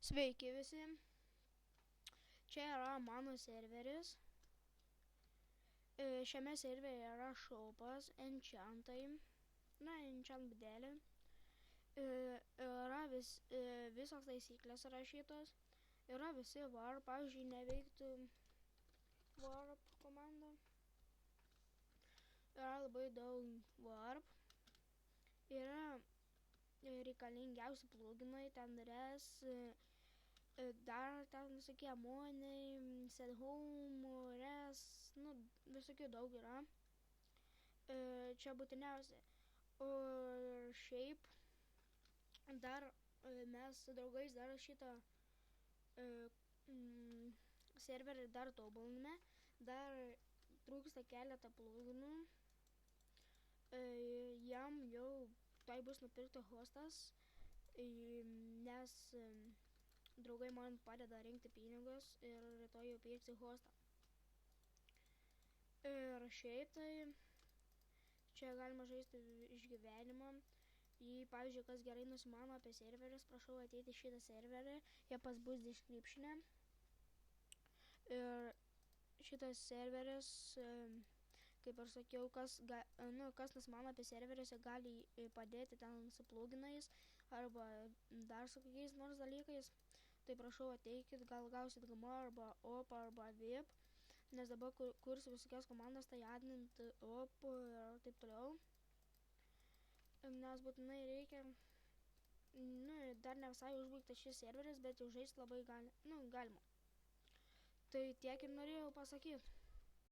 Sveiki visi, čia yra mano serveris. Šiame serveryje yra šaupas, enchantai, enchant būdelė. Yra visos taisyklės rašytos. Yra visi warp, pavyzdžiui, neveiktų warp komanda. Yra labai daug warp. Yra reikalingiausi pluginai, ten res, dar ten visokie monai, set home, res, visokių daug yra. Čia būtiniausia. O šiaip dar mes su draugais dar šitą serverį dar tobuliname. Dar trūksta keletą pluginų. Jam jau tai bus nupirkti hostas, nes draugai man padeda rinkti pinigus ir rytoj jau pirksi hostą. Ir šiaip tai čia galima žaisti išgyvenimą. Jei, pavyzdžiui, kas gerai nusimano apie serverius, prašau ateiti šitą serverį, jie pas bus description'e. Ir šitas serveris, kaip ir sakiau, kas nusimano apie serverius, gali padėti ten su pluginais arba dar su kokiais nors dalykais. Tai prašau ateikit, gal gausit GM arba OP arba VIP, nes dabar kursiu visokias komandas, tai admint OP ir taip toliau. Nes būtinai reikia, dar ne visai užbaigtas šis serveris, bet jau žaisti labai galima. Tai tiek ir norėjau pasakyti.